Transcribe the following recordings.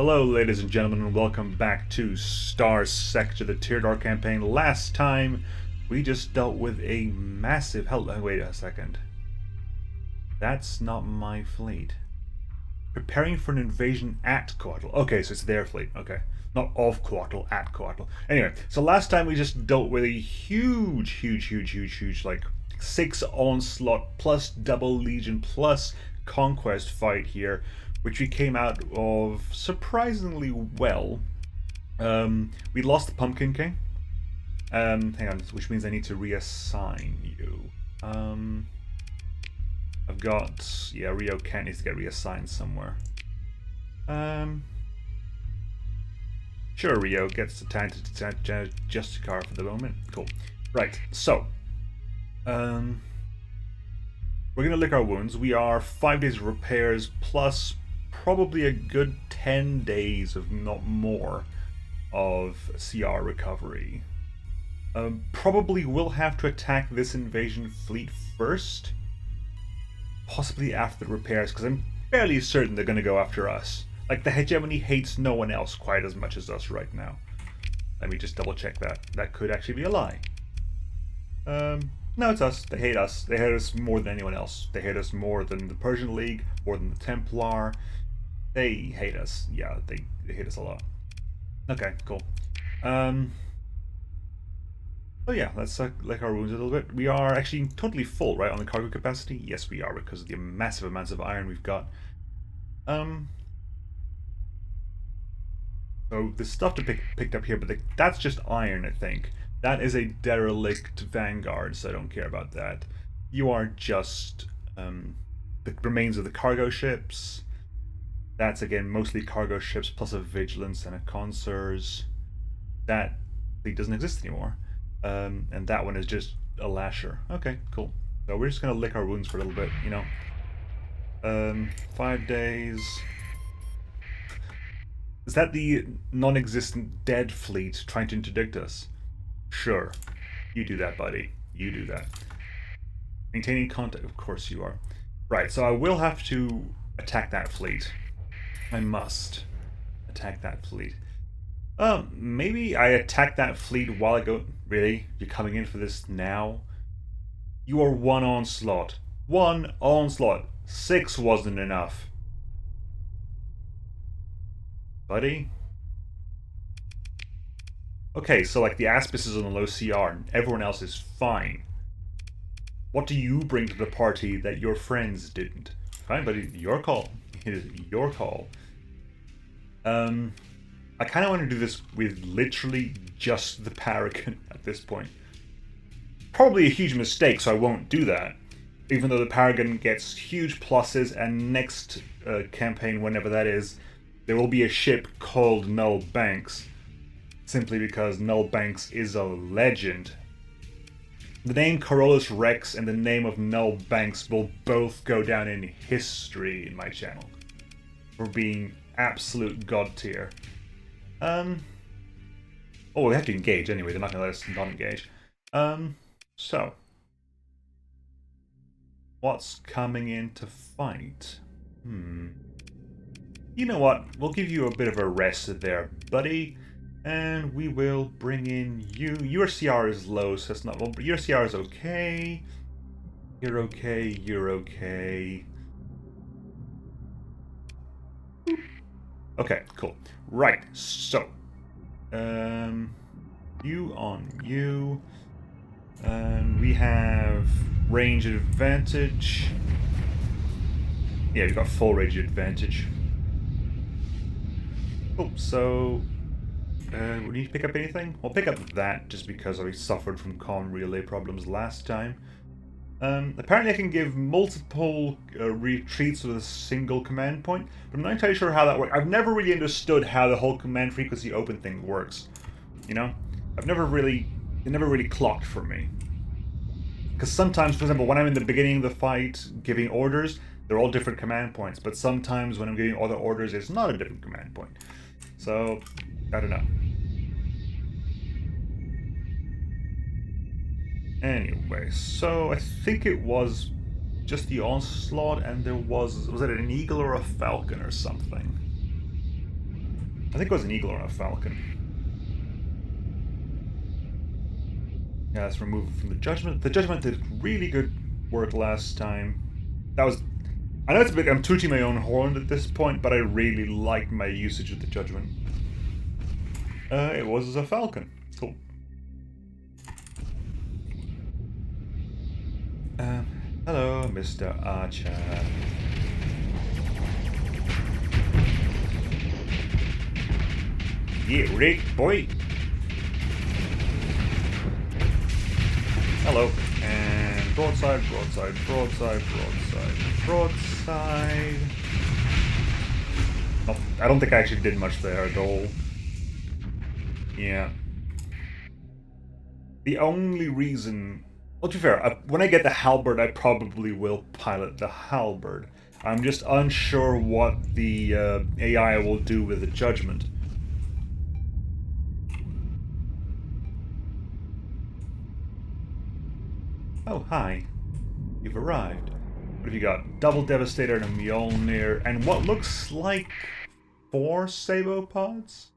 Hello, ladies and gentlemen, and welcome back to Starsector, the Tyrador campaign. Last time, we just dealt with a massive... Wait a second. That's not my fleet. Preparing for an invasion at Coatl. Okay, so it's their fleet. Okay. Not of Coatl, at Coatl. Anyway, so last time we just dealt with a huge, like, 6 onslaught plus double legion plus conquest fight here, which we came out of surprisingly well. We lost the Pumpkin King. Hang on, which means I need to reassign you. I've got... yeah, Rio Kent needs to get reassigned somewhere. Sure, Rio gets the time to Justicar for the moment. Cool. Right, so... we're gonna lick our wounds. We are 5 days of repairs plus probably a good 10 days, if not more, of CR recovery. Probably will have to attack this invasion fleet first, possibly after the repairs, because I'm fairly certain they're going to go after us. Like, the hegemony hates no one else quite as much as us right now. Let me just double check that. That could actually be a lie. No, it's us. They hate us. They hate us more than anyone else. They hate us more than the Persian League, more than the Templar. They hate us. Yeah, they hate us a lot. Okay, cool. Oh yeah, let's lick our wounds a little bit. We are actually totally full, right, on the cargo capacity? Yes, we are, because of the massive amounts of iron we've got. So the stuff to picked up here, but that's just iron, I think. That is a derelict Vanguard, so I don't care about that. You are just the remains of the cargo ships. That's, again, mostly cargo ships, plus a Vigilance and a Consors. That fleet doesn't exist anymore. And that one is just a Lasher. Okay, cool. So we're just going to lick our wounds for a little bit, you know. 5 days. Is that the non-existent dead fleet trying to interdict us? Sure. You do that, buddy. You do that. Maintaining contact. Of course you are. Right, so I will have to attack that fleet. I must attack that fleet. Maybe I attack that fleet while I go... Really? You're coming in for this now? You are 1 onslaught. 1 onslaught. 6 wasn't enough. Buddy? Okay, so like the Aspis is on a low CR and everyone else is fine. What do you bring to the party that your friends didn't? Fine, buddy. Your call. It is your call. I kind of want to do this with literally just the Paragon at this point. Probably a huge mistake, so I won't do that. Even though the Paragon gets huge pluses, and next campaign, whenever that is, there will be a ship called Null Banks. Simply because Null Banks is a legend. The name Corollas Rex and the name of Null Banks will both go down in history in my channel for being absolute god tier. Oh, we have to engage anyway. They're not going to let us not engage. So, what's coming in to fight? You know what? We'll give you a bit of a rest there, buddy. And we will bring in you. Your CR is low, so it's not... Well, your CR is okay. You're okay. You're okay. Okay, cool. Right, so... you on you. We have range advantage. Yeah, we've got full range advantage. Oh, so... we need to pick up anything? We'll pick up that just because I suffered from comm relay problems last time. Apparently I can give multiple retreats with a single command point, but I'm not entirely sure how that works. I've never really understood how the whole command frequency open thing works. You know? It never really clocked for me. Because sometimes, for example, when I'm in the beginning of the fight giving orders, they're all different command points, but sometimes when I'm giving other orders, it's not a different command point. So, I don't know. Anyway, so I think it was just the Onslaught, and there was it an Eagle or a Falcon or something? I think it was an eagle or a falcon. Yeah, let's remove it from the judgment. The judgment did really good work last time. That was... I know it's a bit... I'm tooting my own horn at this point, but I really like my usage of the judgment. It was a falcon. Cool. Hello, Mr. Archer. Yeah, Rick, boy. Hello. And broadside, broadside, broadside, broadside, broadside. Oh, I don't think I actually did much there at all. Yeah. The only reason... Well, to be fair, when I get the halberd, I probably will pilot the halberd. I'm just unsure what the AI will do with the judgment. Oh, hi. You've arrived. What have you got? Double Devastator and a Mjolnir, and what looks like 4 Sabopods?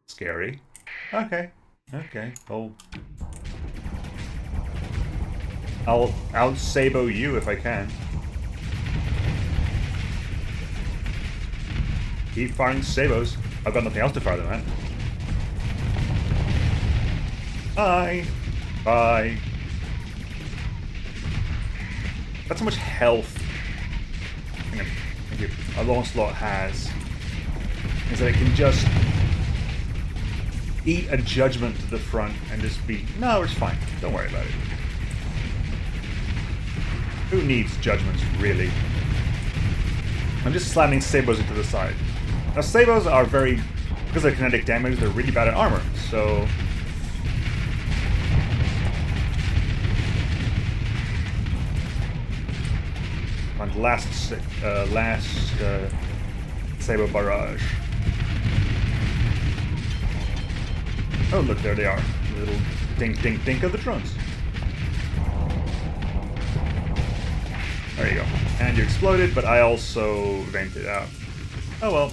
Scary. Okay. Okay. I'll out-Sabo you if I can. Keep firing Sabos. I've got nothing else to fire them at. Bye. Bye. That's how much health a Onslaught has. Is that it can just eat a judgment to the front and just be, no, it's fine. Don't worry about it. Who needs judgments, really? I'm just slamming Sabos into the side. Now, Sabos are very, because of kinetic damage, they're really bad at armor, so... On last Sabo barrage. Oh, look, there they are. The little dink, dink, dink of the drones. There you go. And you exploded, but I also vented out. Oh well,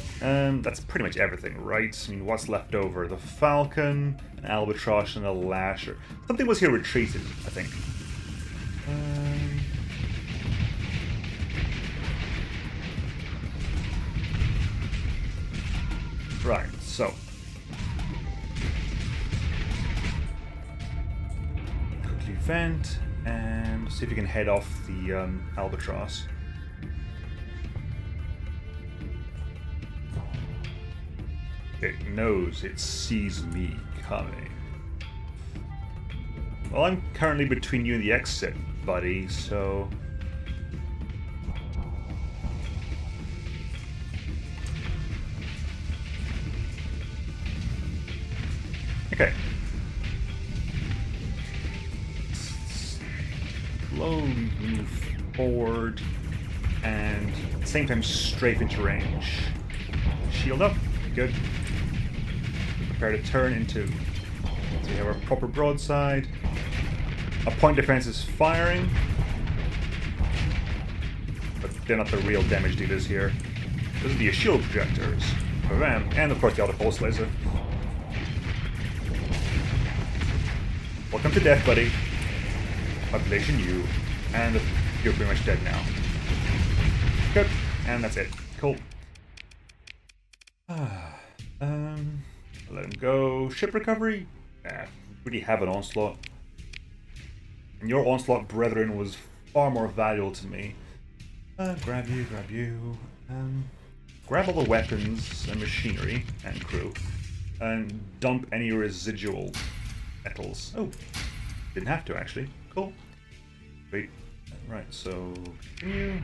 that's pretty much everything, right? I mean, what's left over? The Falcon, an Albatross, and a Lasher. Something was here retreated, I think. Right, so. Quickly vent, and see if you can head off the Albatross. It knows it sees me coming. Well, I'm currently between you and the exit, buddy, so... Okay. Slowly move forward, and at the same time strafe into range. Shield up. Good. Prepare to turn into... So we have our proper broadside. A point defense is firing. But they're not the real damage dealers here. Those are the shield projectors for them, and of course the auto pulse laser. Welcome to death, buddy. Population U. And you're pretty much dead now. Good. And that's it. Cool. Let him go. Ship recovery? Nah, we already have an Onslaught. And your Onslaught brethren was far more valuable to me. Grab you, grab you. Grab all the weapons and machinery and crew. And dump any residual metals. Oh, didn't have to actually. Cool. Wait. Right, so continue.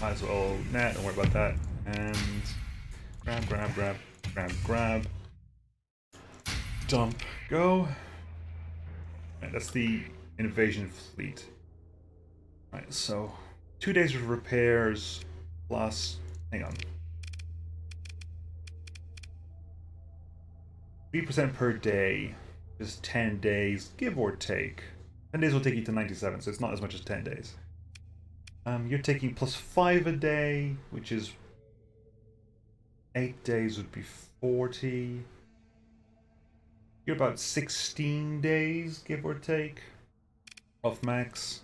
Might as well. Nah, don't worry about that. And grab, grab, grab, grab, grab. Dump. Go. Right, that's the invasion fleet. Right, so 2 days of repairs plus. Hang on. 3% per day is 10 days, give or take. 10 days will take you to 97, so it's not as much as 10 days. You're taking +5 a day, which is 8 days would be 40. You're about 16 days, give or take, of max.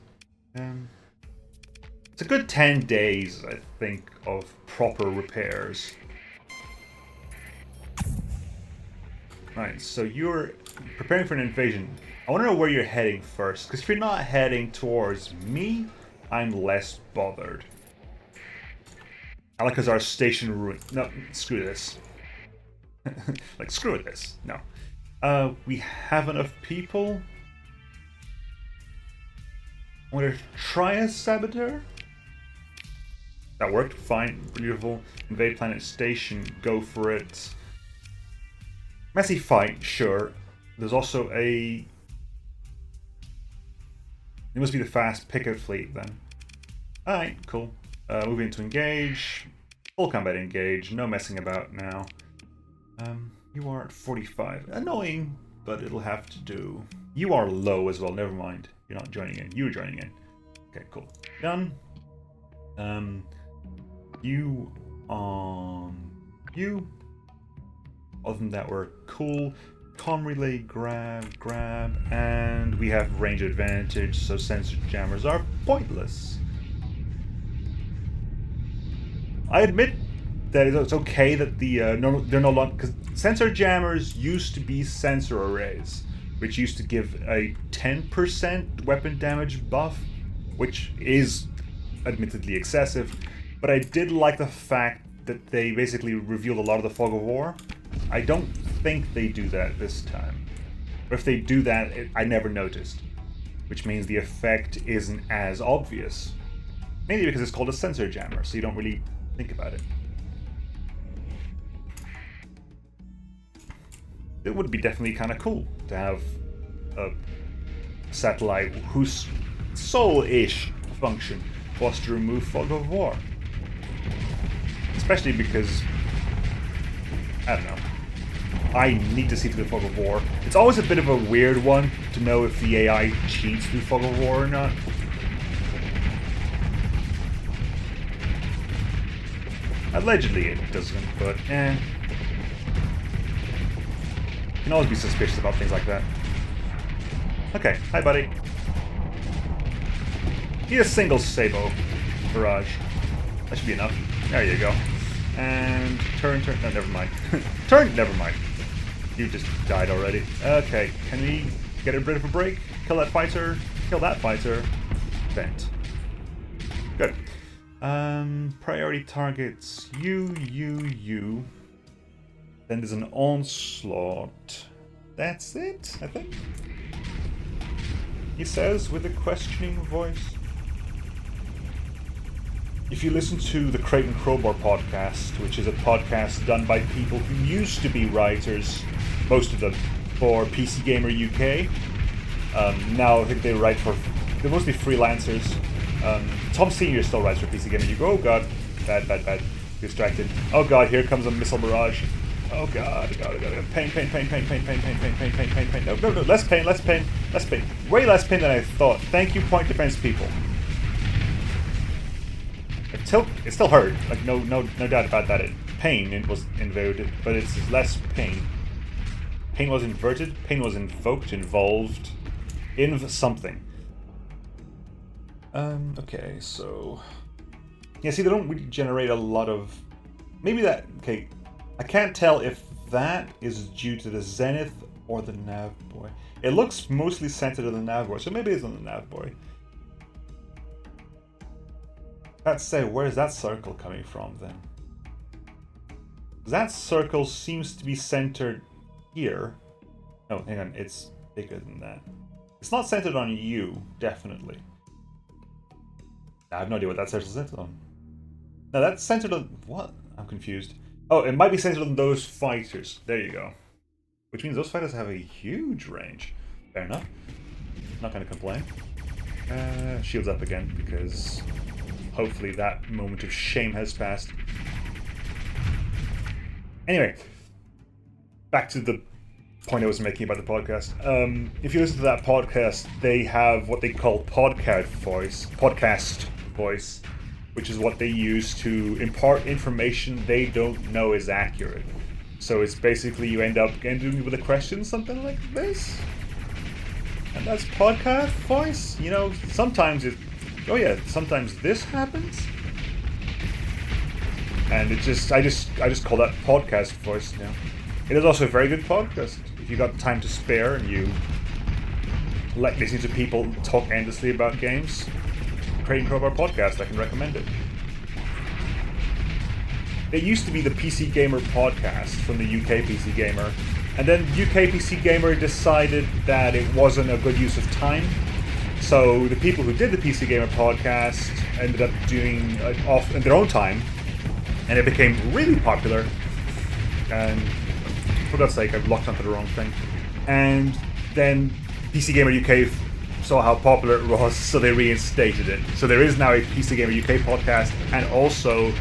It's a good 10 days, I think, of proper repairs. Right, so you're preparing for an invasion. I want to know where you're heading first, because if you're not heading towards me, I'm less bothered. Alakazar Station ruined. No, screw this. Like, screw this. No. We have enough people. I want to try a Saboteur. That worked. Fine. Beautiful. Invade Planet Station. Go for it. Messy fight. Sure. There's also a... It must be the fast picket fleet then. Alright, cool. Moving to engage. Full combat engage. No messing about now. You are at 45. Annoying, but it'll have to do. You are low as well. Never mind. You're not joining in. You're joining in. Okay, cool. Done. You on you. Other than that, we're cool. Com relay, grab, and we have range advantage, so sensor jammers are pointless. I admit that it's okay that they're no longer, because sensor jammers used to be sensor arrays, which used to give a 10% weapon damage buff, which is admittedly excessive, but I did like the fact that they basically revealed a lot of the fog of war. I don't think they do that this time. Or if they do that, I never noticed, which means the effect isn't as obvious. Mainly because it's called a sensor jammer, so you don't really think about it. It would be definitely kind of cool to have a satellite whose sole-ish function was to remove fog of war. Especially because, I don't know, I need to see through the fog of war. It's always a bit of a weird one to know if the AI cheats through fog of war or not. Allegedly it doesn't, but you can always be suspicious about things like that. Okay, hi buddy. Need a single Sabo barrage. That should be enough. There you go. And turn. No, never mind. Turn. Never mind. You just died already. Okay, can we get a bit of a break? Kill that fighter. Kill that fighter. Vent. Good. Priority targets. You. Then there's an onslaught. That's it, I think. He says with a questioning voice. If you listen to the Crate and Crowbar podcast, which is a podcast done by people who used to be writers, most of them, for PC Gamer UK. Now I think they're mostly freelancers. Tom Senior still writes for PC Gamer UK. Oh god, bad. Distracted. Oh god, here comes a missile barrage. Oh god. Pain. No, less pain. Way less pain than I thought. Thank you, point defense people. It still hurt, like no doubt about that. Pain it was invaded, but it's less pain. Pain was inverted, pain was invoked, involved, something. Okay, so yeah, see, they don't really generate a lot of. Maybe that. Okay, I can't tell if that is due to the Zenith or the Nav Boy. It looks mostly centered on the Nav Boy, so maybe it's on the Nav Boy. That said, where's that circle coming from then? That circle seems to be centered here. No, hang on, it's bigger than that. It's not centered on you, definitely. I have no idea what that circle's centered on. No, that's centered on... What? I'm confused. Oh, it might be centered on those fighters. There you go. Which means those fighters have a huge range. Fair enough. Not gonna complain. Shields up again, because... hopefully that moment of shame has passed. Anyway, back to the point I was making about the podcast. If you listen to that podcast, they have what they call podcast voice, which is what they use to impart information they don't know is accurate. So it's basically you end up ending with a question, something like this. And that's podcast voice. You know, sometimes it... Oh yeah, sometimes this happens. And it just... I just call that podcast voice now. It is also a very good podcast. If you got time to spare and you like listening to people talk endlessly about games, Crate and Crowbar podcast, I can recommend it. It used to be the PC Gamer podcast from the UK PC Gamer, and then UK PC Gamer decided that it wasn't a good use of time, so the people who did the PC Gamer podcast ended up doing it off in their own time, and it became really popular, and for God's sake, I've locked onto the wrong thing. And then PC Gamer UK saw how popular it was, so they reinstated it. So there is now a PC Gamer UK podcast and also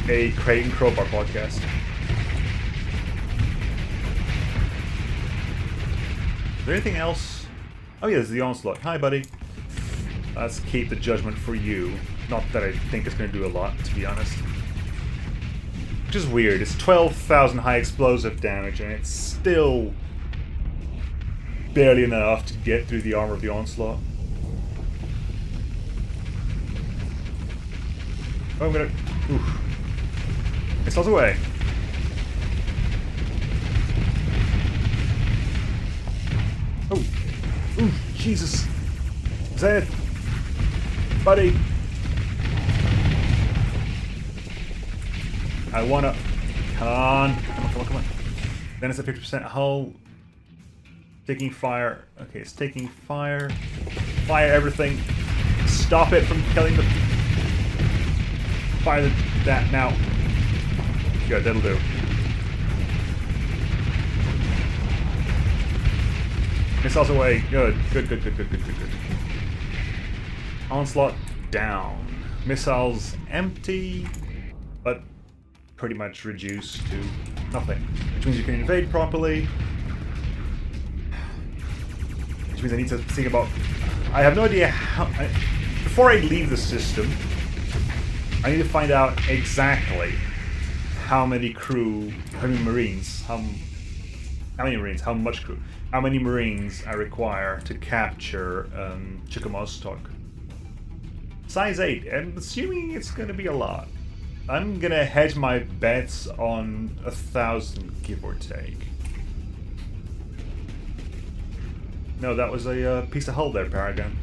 a Crate and Crowbar podcast. Is there anything else? Oh yeah, there's the Onslaught. Hi, buddy. Let's keep the judgment for you. Not that I think it's going to do a lot, to be honest. Which is weird. It's 12,000 high explosive damage, and it's still barely enough to get through the armor of the Onslaught. Oh, I'm gonna... Oof. Missiles away. Oh. Ooh, Jesus. Is that it? Buddy. I wanna... Come on. Come on. Then it's a 50% hull. Taking fire. Okay, it's taking fire. Fire everything. Stop it from killing the... Fire that now. Good, that'll do. Missiles away. Good. Onslaught down. Missiles empty, but pretty much reduced to nothing. Which means you can invade properly. Which means I need to think about... I have no idea how... before I leave the system, I need to find out exactly how many crew, how many marines, how much crew, how many marines I require to capture Chickamaustock. Size 8, I'm assuming it's going to be a lot. I'm going to hedge my bets on 1,000, give or take. No, that was a piece of hull there, Paragon.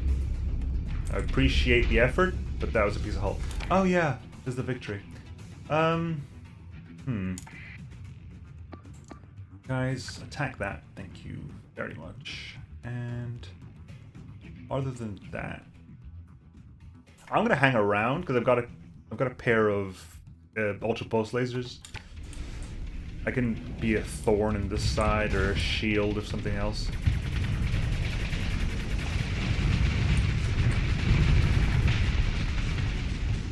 I appreciate the effort, but that was a piece of hull. Oh yeah, there's the victory. Guys, attack that. Thank you very much. And other than that, I'm gonna hang around because I've got a pair of ultra pulse lasers. I can be a thorn in this side or a shield or something else.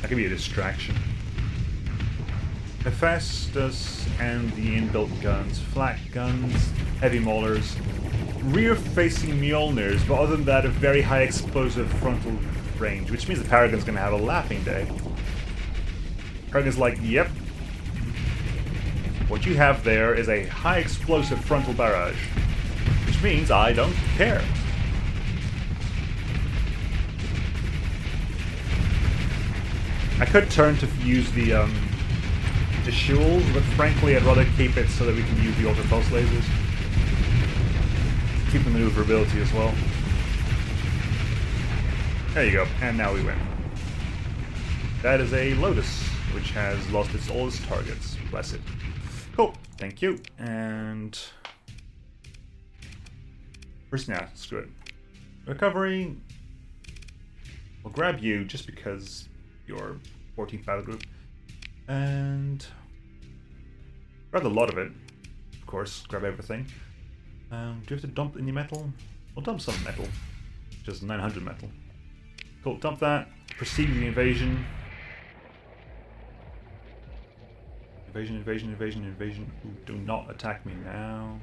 That could be a distraction. Hephaestus and the inbuilt guns, flak guns, heavy maulers, rear-facing Mjolnirs, but other than that, a very high explosive frontal range, which means the Paragon's gonna have a laughing day. Paragon's like, yep. What you have there is a high explosive frontal barrage, which means I don't care. I could turn to use the shields, but frankly I'd rather keep it so that we can use the ultra pulse lasers. Keep the maneuverability as well. There you go, and now we win. That is a Lotus, which has lost all its targets. Bless it. Cool, thank you. And... first, now, screw it. Recovery. We'll grab you just because you're 14th battle group. And... grab a lot of it. Of course, grab everything. Do you have to dump any metal? We'll dump some metal. Just 900 metal. Cool, dump that. Proceed with the invasion. Invasion. Ooh, do not attack me now.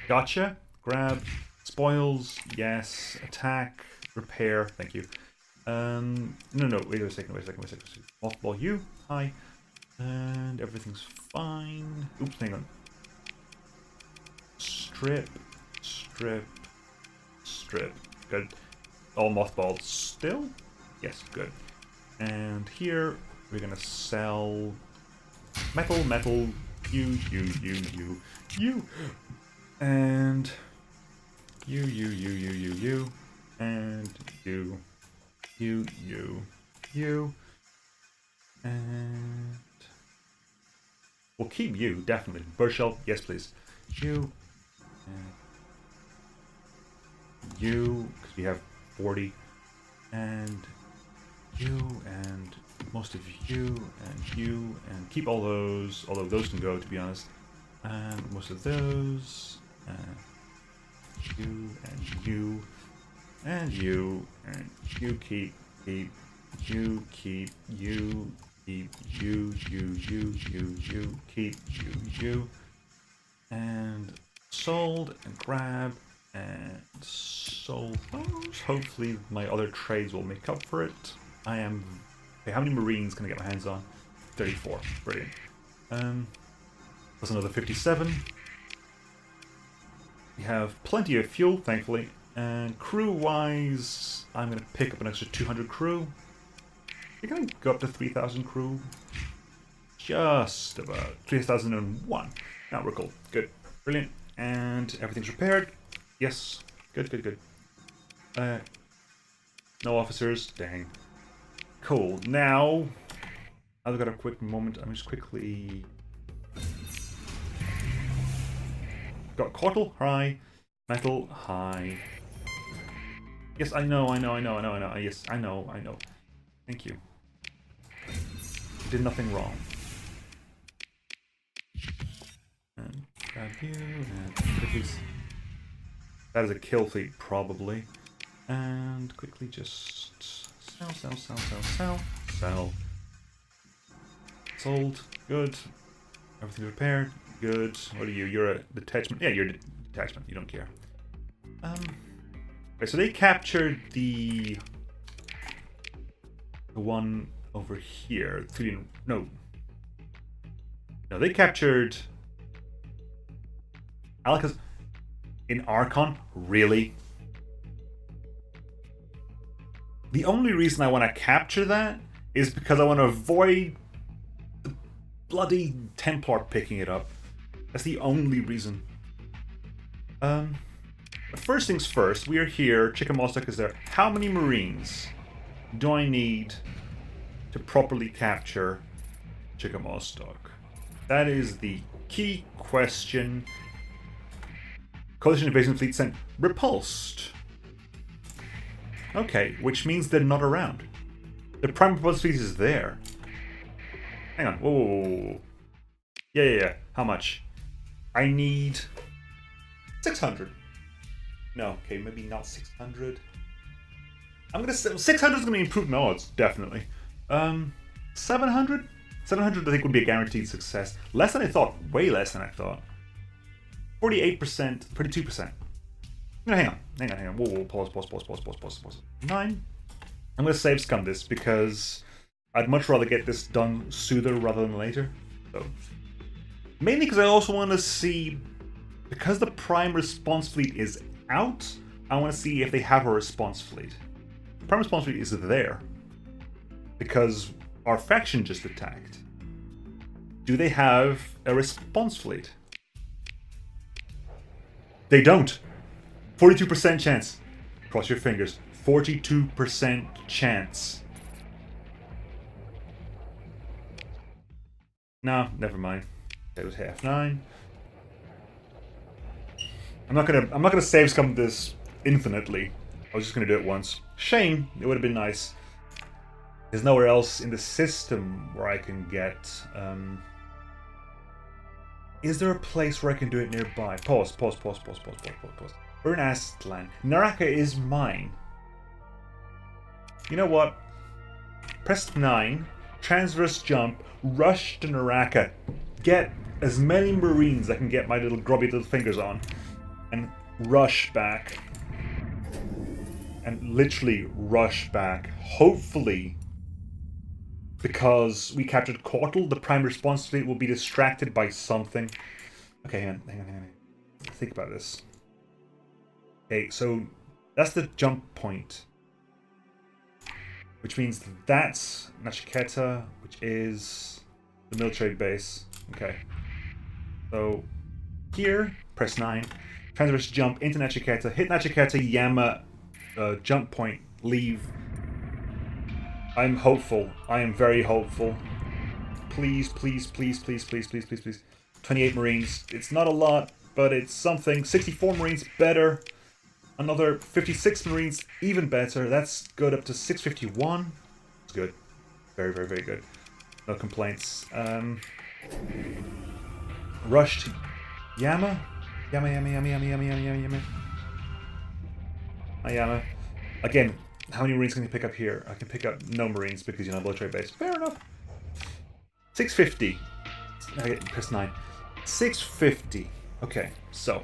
Gotcha. Grab. Spoils. Yes. Attack. Repair. Thank you. No, wait a second. Mothball you, hi. And everything's fine. Oops, hang on. Strip. Good. All mothballs still? Yes, good. And here, we're gonna sell metal, you, and you, and you, and we'll keep you, definitely. Bird shell, yes please. You, and you, because we have 40, and you, and most of you, and keep all those, although those can go, to be honest. And most of those, and you, and you, and you, and you keep, you keep, you keep, you keep, you, and sold, and grab, and sold those. Hopefully my other trades will make up for it. I am... Okay, how many Marines can I get my hands on? 34. Brilliant. That's another 57. We have plenty of fuel, thankfully. And crew-wise, I'm going to pick up an extra 200 crew. We're going to go up to 3,000 crew. Just about. 3,001. Now we're cool. Good. Brilliant. And everything's repaired. Yes. Good. No officers. Dang. Cool. Now, I've got a quick moment. I'm just quickly... Got Cortal, hi. Metal, hi. Yes, I know. Yes, I know. Thank you. Did nothing wrong. And grab you, and quickly... That is a kill fleet, probably. And quickly just... Sell. Sold. Good. Everything repaired. Good. What are you? You're a detachment. Yeah, you're a detachment. You don't care. Okay, so they captured the one over here. No, they captured Alcaz in Archon. Really? The only reason I want to capture that is because I want to avoid the bloody Templar picking it up. That's the only reason. But first things first, we are here. Chickamaustock is there. How many Marines do I need to properly capture Chickamaustock? That is the key question. Coalition invasion fleet sent. Repulsed. Okay, which means they're not around. The prime proposed fleet is there. Hang on. Whoa. Yeah. How much? I need 600. No, okay, maybe not 600. I'm gonna say 600 is gonna improve my odds, definitely. 700? 700 I think would be a guaranteed success. Less than I thought. Way less than I thought. 48%, 32%. No, hang on. Whoa, pause. 9. I'm gonna save scum this because I'd much rather get this done sooner rather than later. So, mainly because I also want to see, because the prime response fleet is out, I want to see if they have a response fleet. The prime response fleet is there because our faction just attacked. Do they have a response fleet? They don't. 42% chance. Cross your fingers. 42% chance. No, never mind. It was half 9. I'm not gonna save scum this infinitely. I was just gonna do it once. Shame. It would have been nice. There's nowhere else in the system where I can get. Is there a place where I can do it nearby? Pause. We're in Aztlan. Naraka is mine. You know what? Press 9. Transverse jump. Rush to Naraka. Get as many Marines I can get my little grubby little fingers on. And rush back. and literally rush back. Hopefully, because we captured Quartal, the prime response fleet will be distracted by something. Okay, hang on. Think about this. Okay, so that's the jump point. Which means that's Nachiketa, which is the military base. Okay. So here, press 9. Transverse jump into Nachiketa. Hit Nachiketa, Yama, jump point, leave. I'm hopeful. I am very hopeful. Please, please, please, please, please, please, please, please. 28 Marines. It's not a lot, but it's something. 64 Marines, better. Another 56 Marines, even better. That's good up to 651. It's good. Very, very, very good. No complaints. Rushed Yama. Yama. Again, how many Marines can you pick up here? I can pick up no Marines because you're not military base. Fair enough. 650. Okay, press 9. 650. Okay, so.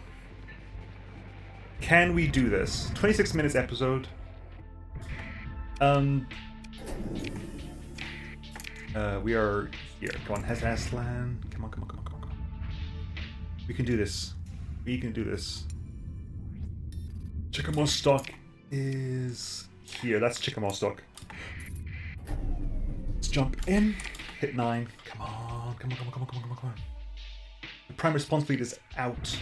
Can we do this? 26 minutes episode. We are here. Come on, Aslan. Come on. We can do this. We can do this. Chickamauga stock is here. That's Chickamauga stock. Let's jump in. Hit 9. Come on. The prime response fleet is out.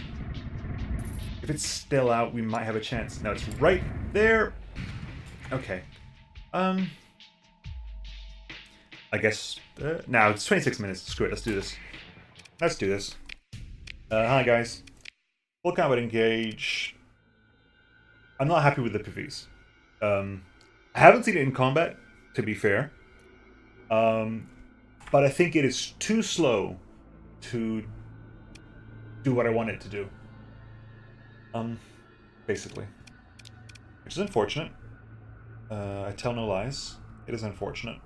If it's still out, we might have a chance. No, it's right there. Okay. I guess... now, it's 26 minutes. Screw it, let's do this. Hi, guys. Full combat engage. I'm not happy with the PVs. I haven't seen it in combat, to be fair. But I think it is too slow to do what I want it to do. Basically. Which is unfortunate. I tell no lies. It is unfortunate.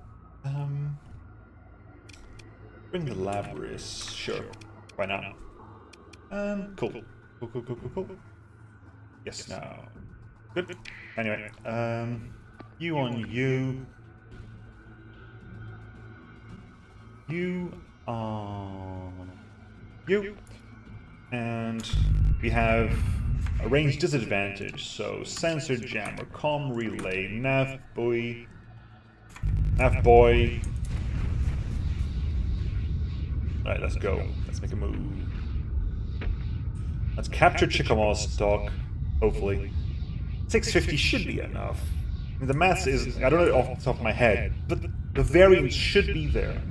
Bring the Labris. Sure. Why not? Cool. Yes, now. Good. Anyway, you on you. You on you. And we have a range disadvantage, so sensor jammer, comm relay, nav boy. Alright, let's go. Let's make a move. Let's capture Chickamauga stock, hopefully. 650 should be enough. I mean, the math is, I don't know it off the top of my head, but the variance should be there.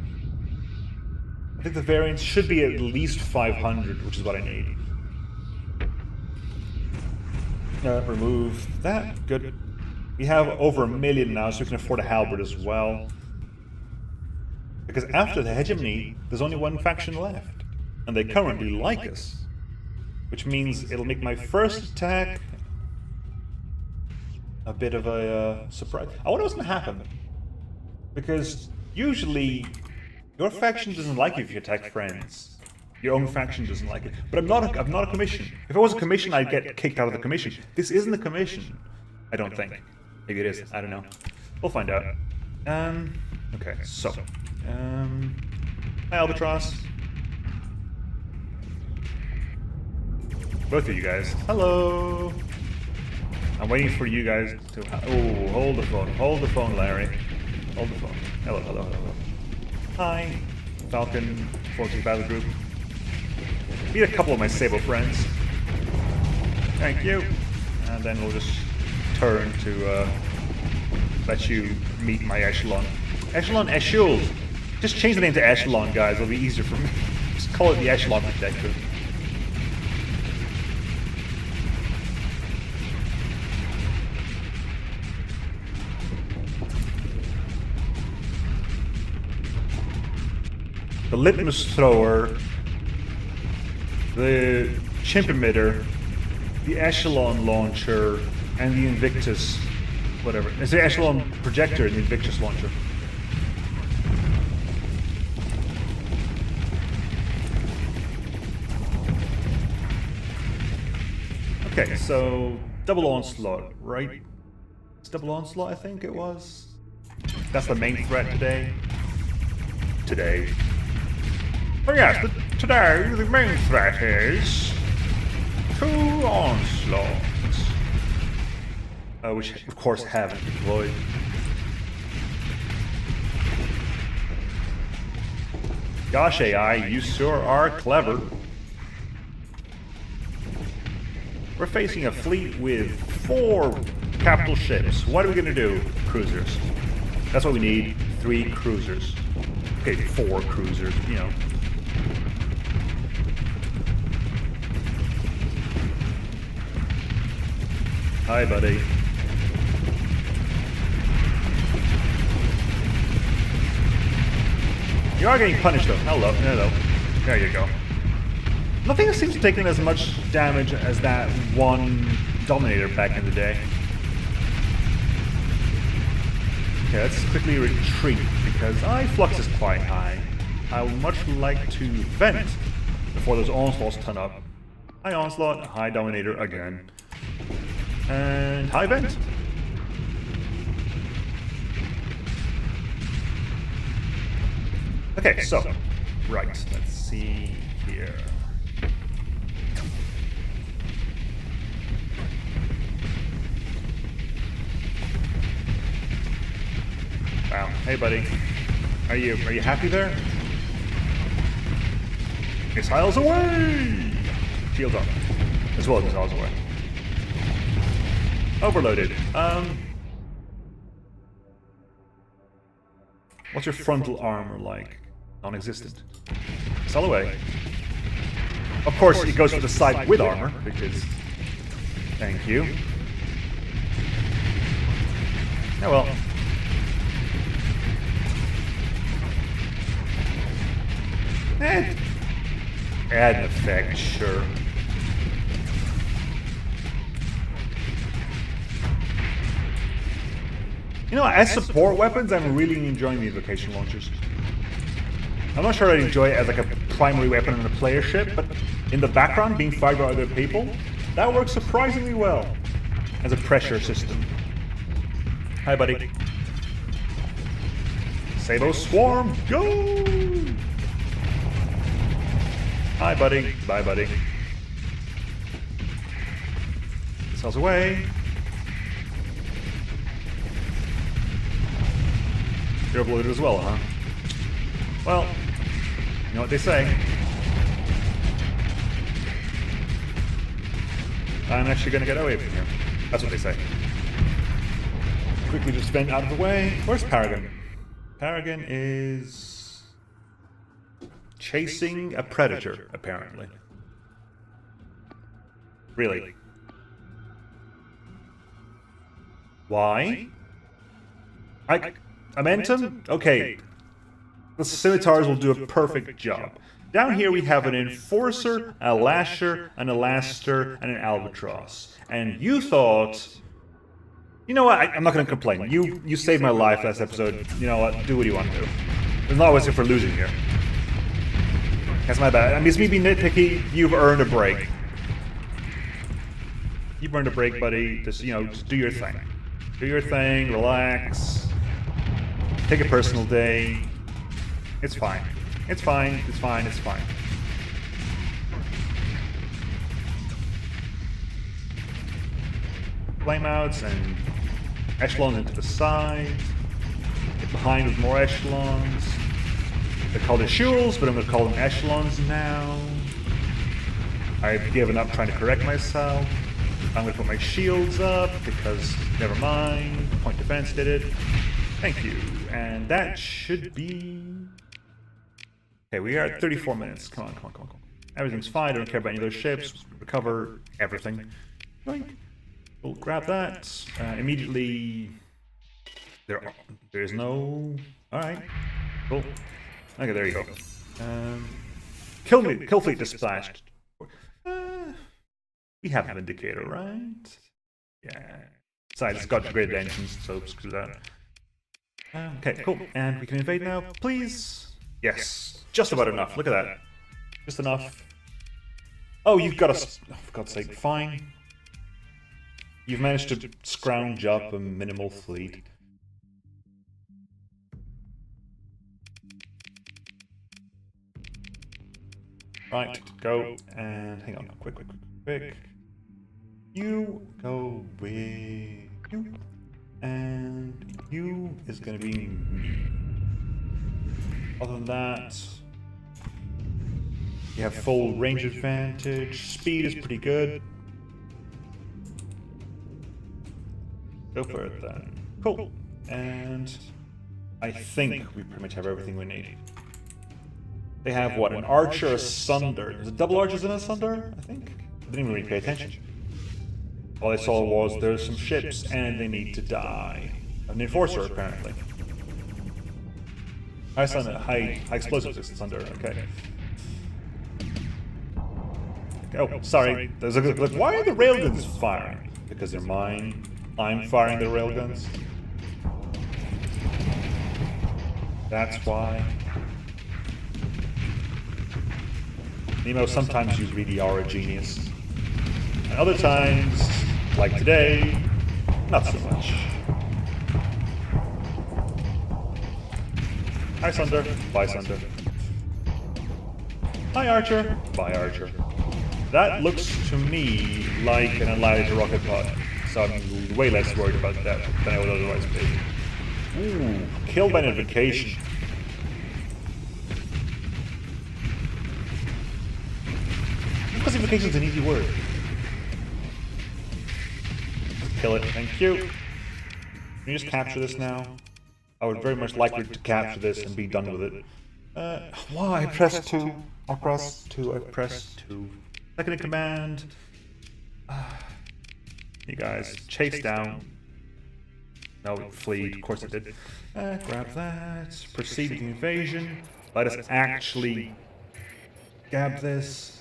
I think the variance should be at least 500, which is what I need. Remove that. Good. We have over 1 million now, so we can afford a halberd as well. Because after the hegemony, there's only one faction left. And they currently like us. Which means it'll make my first attack a bit of a surprise. I wonder what's going to happen. Because usually, your faction doesn't like you if you attack friends. Your own faction doesn't like it. But I'm not a commission. If I was a commission, I'd get kicked out of the commission. This isn't a commission. I don't think. Maybe it is. I don't know. We'll find out. Okay, so. Hi, Albatross. Both of you guys. Hello! I'm waiting for you guys to... Oh, hold the phone. Hold the phone, Larry. Hold the phone. Hello. Hi. Falcon, Forces Battle Group. Meet a couple of my Sable friends. Thank you. And then we'll just turn to let you meet my Echelon. Echelon. Just change the name to Echelon, guys. It'll be easier for me. Just call it the Echelon Protector. The Litmus Thrower, the Chimp Emitter, the Echelon Launcher, and the Invictus, whatever. It's the Echelon Projector and the Invictus Launcher. Okay, so double onslaught, right? Double onslaught, I think it was. That's the main threat today. Oh yes, today the main threat is 2 onslaughts. Which of course haven't deployed. Gosh, AI, you sure are clever. We're facing a fleet with 4 capital ships. What are we gonna do? Cruisers. That's what we need. 3 cruisers. Okay, 4 cruisers, you know. Hi, buddy. You are getting punished, though. Hello. There you go. Nothing seems to take in as much damage as that one Dominator back in the day. Okay, let's quickly retreat, because flux is quite high. I would much like to vent before those onslaughts turn up. High onslaught, high Dominator again. And high vent. Okay, so, right, let's see here. Wow, hey buddy. Are you happy there? Missiles away! Shields up. As well as missiles away. Overloaded. What's your frontal armor like? Non-existent. Missile away. Of course, it goes to the side with armor, because... Thank you. Oh well. Add an effect, sure. You know, as support weapons, I'm really enjoying these location launchers. I'm not sure I'd enjoy it as like a primary weapon on a player ship, but in the background, being fired by other people, that works surprisingly well as a pressure system. Hi, buddy. Sabo Swarm, go! Hi, buddy. Bye, buddy. Missiles away. You're overloaded as well, huh? Well, you know what they say. I'm actually gonna get away from here. That's what they say. Quickly just vent out of the way. Where's Paragon? Paragon is... chasing a predator, apparently. Really? Why? Momentum? Okay. The scimitars will do a perfect job. Down here we have an Enforcer, a Lasher, an Elaster, and an Albatross. And you thought... You know what? I'm not going to complain. You saved my life last episode. You know what? Do what you want to do. There's not always for losing here. That's my bad. I mean, it's me being nitpicky. You've earned a break. You've earned a break, buddy. Just, you know, just do your thing. Do your thing, relax. Take a personal day. It's fine. It's fine. It's fine. It's fine. Flameouts and echelons into the side. Get behind with more echelons. They're called echelons, but I'm going to call them echelons now. I've given up trying to correct myself. I'm going to put my shields up because, never mind, point defense did it. Thank you. And that should be... Okay, we are at 34 minutes. Come on, come on, come on, come on. Everything's fine. I don't care about any of those ships. Recover everything. We'll grab that. Immediately... There is no... Alright. Cool. Okay, there you go. Kill fleet dispatched. We have an indicator, right? Yeah. Besides, it's got upgraded engines, so screw that. Okay, cool. And we can invade now, please. Yes, just about enough. Look at that. Just enough. Oh, you've got a... Oh, for God's sake, fine. You've managed to scrounge up a minimal fleet. Right, go and hang on, quick. You go with you, and you is gonna be me. Other than that, you have full range advantage. Speed is pretty good. Go for it then. Cool. And I think we pretty much have everything we need. They have what? An archer asunder. There's a double archers in asunder, I think? I didn't even really pay attention. All I saw was there's some ships and they need to die. An enforcer, apparently. High explosives asunder, okay. Oh, sorry. There's a look. Why are the railguns firing? Because they're mine. I'm firing the railguns. That's why. Nemo, sometimes you really are a genius. And other times, like today, not so much. Hi, Sunder. Bye, Sunder. Hi, Archer. Bye, Archer. That looks to me like an Elijah rocket pod, so I'm way less worried about that than I would otherwise be. Ooh, kill by notification. Classification is an easy word. Kill it, thank you. Can you just capture this now? I would very much like to capture this and be done with it. Why? I pressed 2. I pressed 2. Second in command. You guys, chase down. No, flee, of course it did. Grab that. Proceed with the invasion. Let us actually grab this.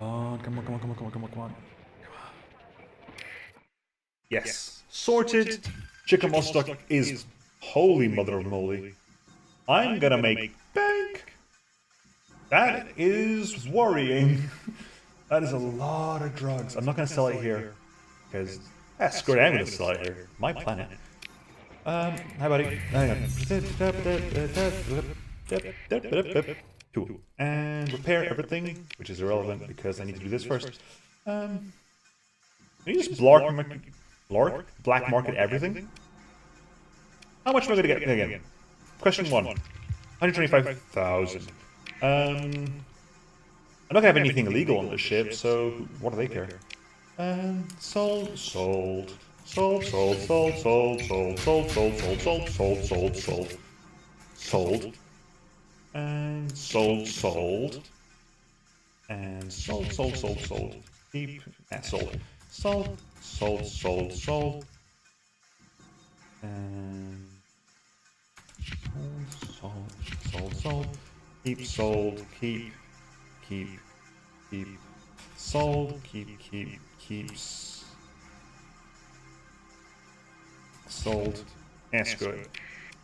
Oh, come on. Yes. Sorted. Chickamaustock is holy mother of moly. I'm gonna make bank. That is worrying. That is a lot of drugs. I'm not gonna sell it here. Because, screw it, I'm gonna sell it here. My planet. Hi buddy. Hang on. Cool. And repair everything, which is irrelevant because I need to do this first. Can you just black market everything? How much am I going to get again? Question 1. 125,000. I'm not going to have anything illegal on the ship, so what do they care? Sold. Sold. And sold. And sold. Keep and sold. Sold. And sold. Keep sold. Keep sold. Keeps sold. And screw it.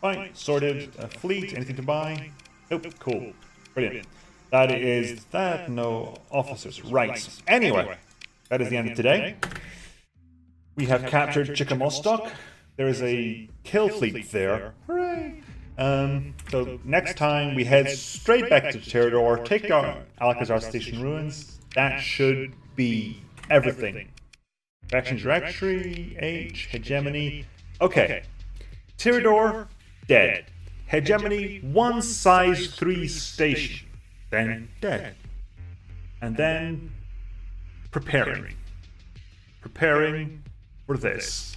Fine. Sorted. Fleet. Anything to buy? Nope, cool. Brilliant. That is that. No officers. Right. Anyway, that is the end of today. We have captured Chickamaustock. There is a kill fleet there. Hooray! So next time we head straight back to Tyrador, take our Alcazar Station ruins. That should be everything. Faction Directory, H, Hegemony. Okay. Tyrador, dead. Hegemony, 1 size 3 station. Then dead. And then preparing for this.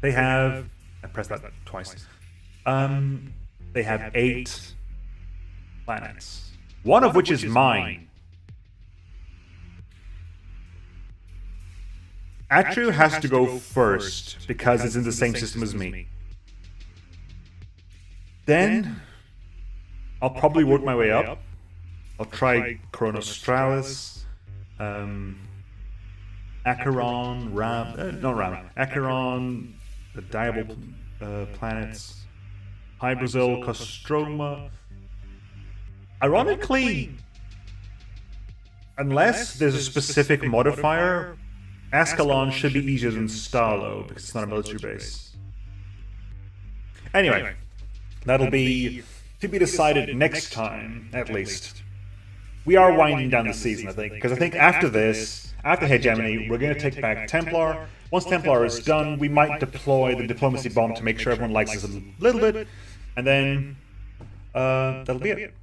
They have, I pressed that twice. They have 8 planets. One of which is mine. Atreus has to go first because it's in the same system as me. Then I'll probably work my way up. I'll try Chronostralis, Acheron, Acheron, the Diable planets, Hybrazil, Kostroma. Ironically, unless there's a specific modifier, Ascalon should be easier than Starlo, because it's not a military base. Anyway, that'll be to be decided next time, at least. We are winding down the season, I think, because I think after this, after Hegemony, we're going to take back Templar. Once Templar is done, we might deploy the diplomacy bomb to make sure everyone likes us a little bit, and then that'll be it.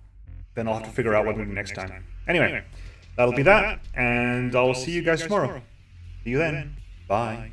Then I'll have to figure out what we do next time. Anyway, that'll be that, and I'll see you guys tomorrow. See you then. Bye.